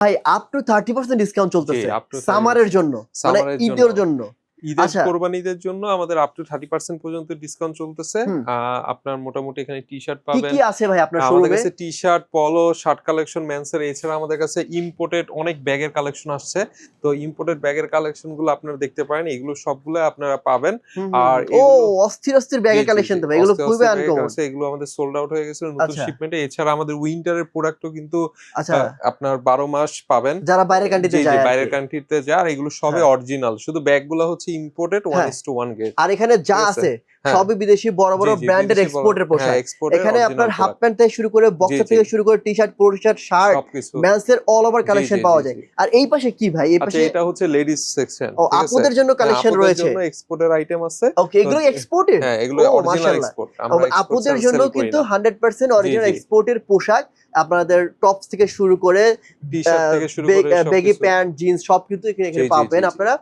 ভাই up to 30% discount চলতেছে up to 30% সামারের জন্য, মানে সামারের ঈদের জন্য। ঈদের আচ্ছা। কোরবানিদের জন্য আমাদের আপ টু 30% পর্যন্ত ডিসকাউন্ট চলতেছে। হুম। আপনার মোটামুটি এখানে টি-শার্ট কি পাবেন। কি আছে ভাই আপনার আমাদের শোরুমে? কাছে টি-শার্ট, পলো, শার্ট কালেকশন মেন্সের, এছাড়া আমাদের কাছে ইম্পোর্টেড অনেক ব্যাগের কালেকশন আসছে। তো ইম্পোর্টেড ব্যাগের কালেকশন গুলো আপনারা দেখতে পারেন, এগুলো সবগুলো আপনারা পাবেন। আর ও এগুলো অস্থির অস্থির ব্যাগের কালেকশন তো ভাই, এগুলো অস্তে খুবই অস্তে ব্যাগের আনকমন। কাছে এগুলো আমাদের সোল্ড আউট হয়ে গেছিল নতুন আচ্ছা। শিপমেন্টে। এছাড়া আমাদের উইন্টারের প্রোডাক্টও কিন্তু আচ্ছা। আপনার 12 মাস পাবেন। যারা বাইরের কান্ট্রিতে জি, জি, যায় আর বাইরের কি। কান্ট্রিতে যায়, আর এগুলো সবই হ্যাঁ। অরিজিনাল। শুধু ব্যাগগুলো হচ্ছে ইম্পোর্টেড হ্যাঁ। 1:1 গ্রেড। আর এখানে যা ঠিক আছে? আছে হ্যাঁ। সবই বিদেশি বড় বড় জি, জি, ব্র্যান্ডের বিদেশি বড়, এক্সপোর্টের হ্যাঁ, পোশাক। এক্সপোর্টের এখানে আপনার অরিজিনাল হাফ প্রোডাক্ট। প্যান্ট থেকে শুরু করে জি, বক্সার জি। থেকে শুরু করে টি-শার্ট, পোলো শার্ট, শার্ট, সবকিছু। মেন্সের অল ওভার জি, কালেকশন জি, পাওয়া জি, যায়। জি। আর এই পাশে কি ভাই? এই আচ্ছা, পাশে এটা হচ্ছে লেডিস সেকশন। ও ঠিক আছে? আপুদের জন্য হ্যাঁ, কালেকশন আপুদের রয়েছে। জন্য এক্সপোর্টের আইটেম আছে। ওকে, তো এগুলো এক্সপোর্টেড? হ্যাঁ, এগুলো ও অরিজিনাল মাশাআল্লাহ। এক্সপোর্ট। আমরা এক্সপোর্ট আপুদের জন্য সেল করি কিন্তু না। 100% জি, অরিজিনাল জি। এক্সপোর্টের পোশাক আপনাদের টপস থেকে শুরু করে টি-শার্ট থেকে শুরু করে বেগি সবকিছু। প্যান্ট, জিন্স সব কিন্তু এখানে জি, জি, জি, পাবেন জি। আপনারা।